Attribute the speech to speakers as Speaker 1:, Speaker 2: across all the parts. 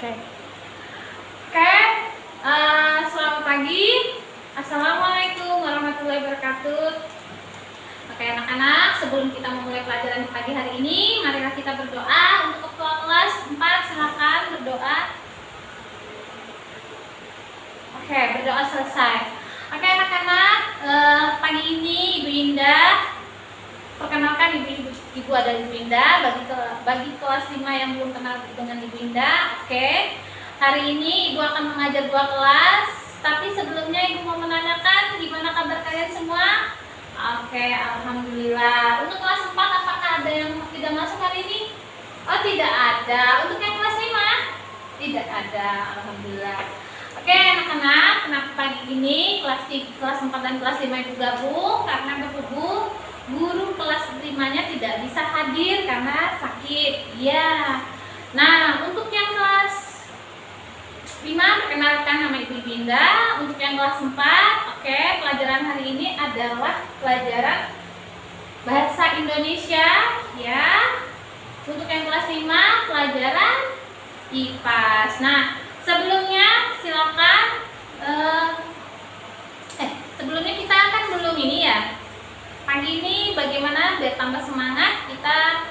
Speaker 1: Oke. Selamat pagi. Assalamualaikum warahmatullahi wabarakatuh. Oke anak-anak, sebelum kita memulai pelajaran di pagi hari ini, marilah kita berdoa. Untuk ketua kelas 4, silakan berdoa. Oke, berdoa selesai. Oke anak-anak, pagi ini Ibu Indah, perkenalkan Ibu adalah Ibu Indah. Bagi kelas 5 yang belum kenal dengan Ibu Indah, oke. Hari ini Ibu akan mengajar 2 kelas. Tapi sebelumnya Ibu mau menanyakan gimana kabar kalian semua? Oke, alhamdulillah. Untuk kelas 4 apakah ada yang tidak masuk hari ini? Oh, tidak ada. Untuk yang kelas 5? Tidak ada, alhamdulillah. Oke anak-anak, kenapa pagi ini kelas 4 dan kelas 5 Ibu gabung? Karena berhubung guru kelas 5-nya tidak bisa hadir karena sakit. Ya. Nah, untuk yang kelas 5 perkenalkan nama Ibu Binda. Untuk yang kelas 4, oke, pelajaran hari ini adalah pelajaran bahasa Indonesia, ya. Untuk yang kelas 5 pelajaran IPAS. Nah, sebelumnya silakan sebelumnya kita akan belum ini ya. Pagi ini bagaimana biar tambah semangat, kita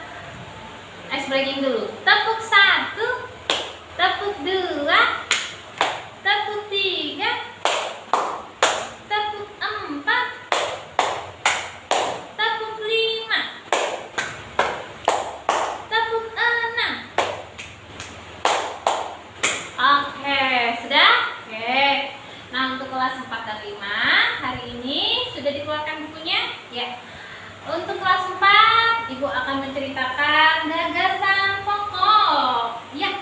Speaker 1: ice breaking dulu. Tepuk 1, tepuk 2, tepuk 3, tepuk 4, tepuk 5, tepuk 6. Oke, sudah? Oke. Nah, untuk kelas 4 dan 5 hari ini sudah dikeluarkan bukunya? Ya. Untuk kelas 4, Ibu akan menceritakan gagasan pokok. Ya.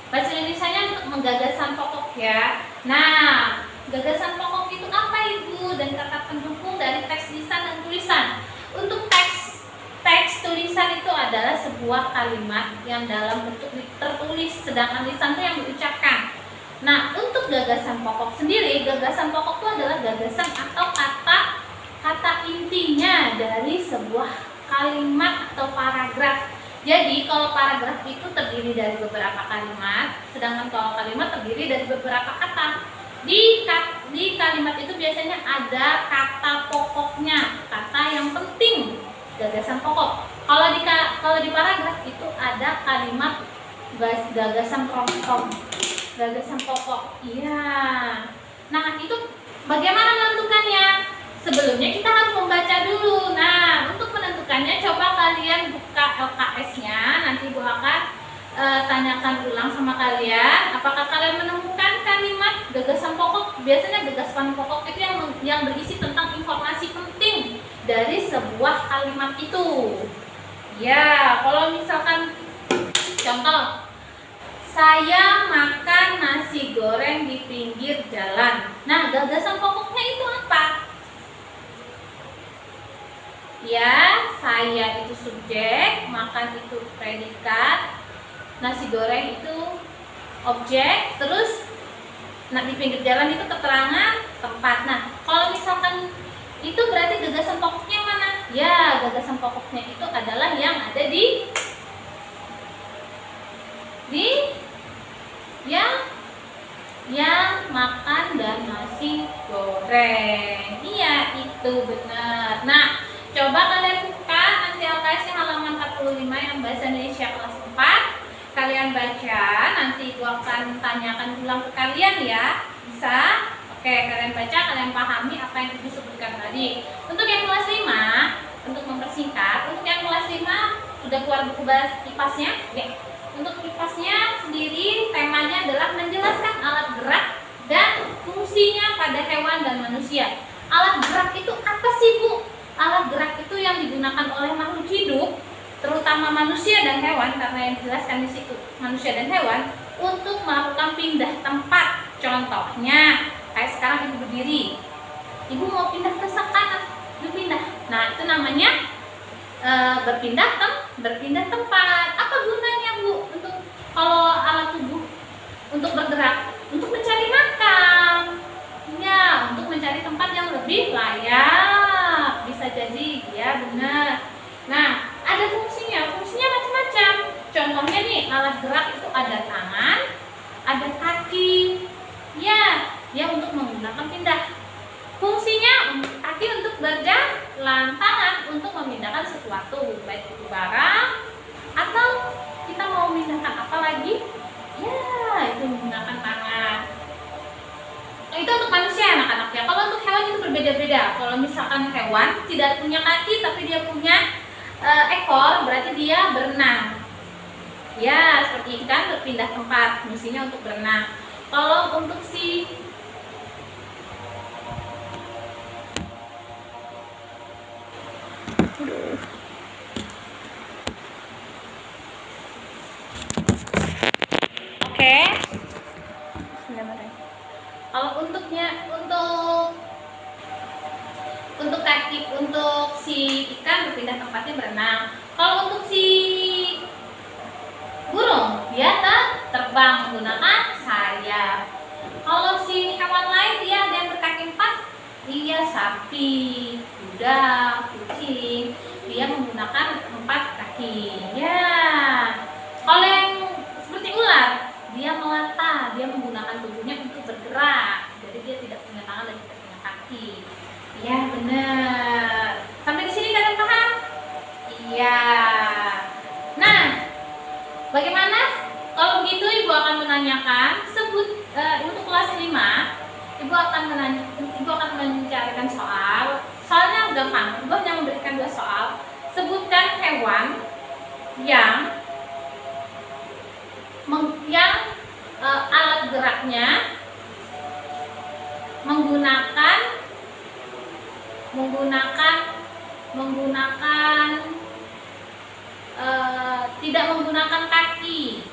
Speaker 1: Bahasa Indonesianya untuk menggagasan pokok ya. Nah, gagasan pokok itu apa Ibu? Dan kata pendukung dari teks lisan dan tulisan. Untuk teks tulisan itu adalah sebuah kalimat yang dalam bentuk tertulis, sedangkan lisan itu yang diucapkan. Nah, untuk gagasan pokok sendiri, gagasan pokok itu adalah gagasan atau kata intinya dari sebuah kalimat atau paragraf. Jadi, kalau paragraf itu terdiri dari beberapa kalimat, sedangkan kalau kalimat terdiri dari beberapa kata. Di kalimat itu biasanya ada kata pokoknya, kata yang penting, gagasan pokok. Kalau di paragraf itu ada kalimat gagasan pokok. Gagasan pokok. Iya. Nah, itu bagaimana menentukannya? Sebelumnya kita harus membaca dulu. Nah, untuk menentukannya coba kalian buka LKS-nya. Nanti Ibu akan tanyakan ulang sama kalian. Apakah kalian menemukan kalimat gagasan pokok? Biasanya gagasan pokok itu yang berisi tentang informasi penting dari sebuah kalimat itu. Ya, kalau misalkan contoh, saya makan nasi goreng di pinggir jalan. Nah, gagasan pokoknya itu apa? Ya, saya itu subjek, makan itu predikat, nasi goreng itu objek, terus di pinggir jalan itu keterangan tempat. Nah, kalau misalkan itu berarti gagasan pokoknya mana? Ya, gagasan pokoknya itu adalah yang ada di yang makan dan nasi goreng. Iya, itu benar. Nah, coba kalian buka nanti LKS halaman 45 yang bahasa Indonesia kelas 4. Kalian baca, nanti gua akan tanyakan ulang ke kalian ya. Bisa? Oke, kalian baca, kalian pahami apa yang disebutkan tadi. Untuk yang kelas 5, untuk mempersingkat, untuk yang kelas 5 sudah keluar buku bahasa IPAS-nya? Ya. Untuk IPAS-nya sendiri temanya adalah menjelaskan alat gerak dan fungsinya pada hewan dan manusia. Alat gerak itu apa sih Bu? Alat gerak itu yang digunakan oleh makhluk hidup, terutama manusia dan hewan, karena yang dijelaskan di situ manusia dan hewan, untuk melakukan pindah tempat. Contohnya, kayak sekarang Ibu berdiri, Ibu mau pindah ke kanan, Ibu pindah. Nah, itu namanya berpindah tempat. Apa gunanya Bu? Untuk kalau alat tubuh untuk bergerak, untuk mencari makan, ya, untuk mencari tempat yang lebih layak. Bisa jadi, ya benar. Nah, ada fungsinya macam-macam. Contohnya nih, alat gerak itu ada tangan, misalkan hewan tidak punya kaki tapi dia punya ekor, berarti dia berenang. Ya, seperti ikan berpindah tempat, fungsinya untuk berenang. Kalau untuk si Oke. Kalau untuk kaki, untuk si ikan berpindah tempatnya berenang. Kalau untuk si burung, dia terbang menggunakan sayap. Kalau si hewan lain, dia ada yang berkaki 4, dia sapi, kuda, kucing, dia menggunakan 4 kaki. Ya. Kalau yang seperti ular, dia melata, dia menggunakan tubuhnya untuk bergerak. Jadi dia tidak punya tangan dan tidak punya kaki. Ya, benar. Sampai di sini kalian paham? Iya. Nah, bagaimana? Kalau begitu Ibu akan menanyakan untuk kelas 5, Ibu akan mencarikan soal. Soalnya gampang. Ibu hanya memberikan 2 soal. Sebutkan hewan yang alat geraknya tidak menggunakan kaki.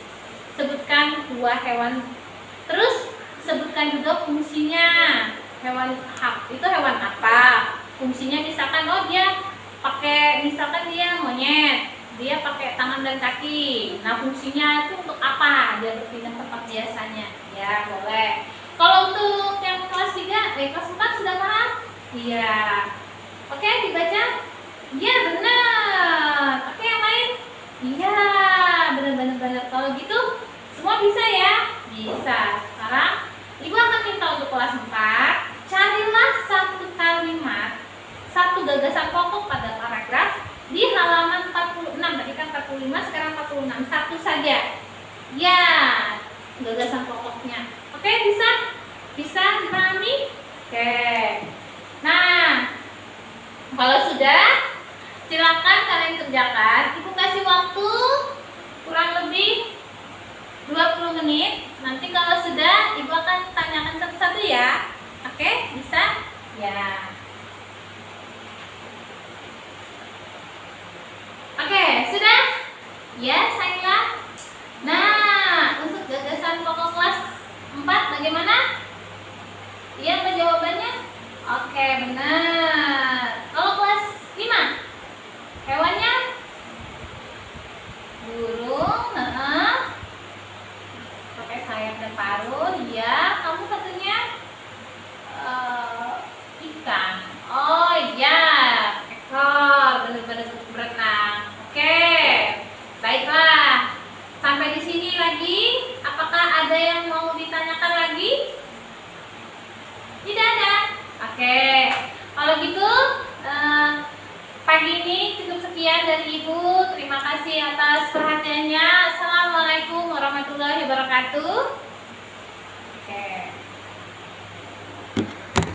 Speaker 1: Sebutkan 2 hewan. Terus sebutkan juga fungsinya. Itu hewan apa? Fungsinya misalkan misalkan dia monyet, dia pakai tangan dan kaki. Nah, fungsinya itu untuk apa? Dia berpindah tempat biasanya. Ya, boleh. Kalau untuk yang kelas 3, kelas 4 sudah paham? Iya. Oke, dibaca? Iya, benar. Oke, yang lain? Iya, benar. Kalau gitu, semua bisa ya? Bisa. Sekarang, Ibu akan minta untuk kelas 4, carilah 1 kalimat, 1 gagasan pokok pada paragraf di halaman 46. Tadi kan 45, sekarang 46. 1 saja. Ya, gagasan pokoknya. Oke, bisa? Bisa dipahami? Oke. Nah, kalau sudah, silakan kalian kerjakan. Ibu kasih waktu kurang lebih 20 menit. Nanti kalau sudah, Ibu akan tanyakan satu-satu ya. Oke, bisa? Ya. Oke, sudah? Ya, Saila. Nah, untuk gagasan pokok kelas 4 bagaimana? Iya, apa jawabannya? Oke, benar. Kalau kelas 5, hewannya burung, pakai sayap dan paruh. Ya, kamu satunya ikan. Oh iya, ekor, benar-benar berenang. Oke, baiklah. Sampai di sini lagi. Apakah ada yang mau ditanyakan lagi? Tidak ada. Oke, kalau gitu pagi ini cukup sekian dari Ibu. Terima kasih atas perhatiannya. Assalamualaikum warahmatullahi wabarakatuh.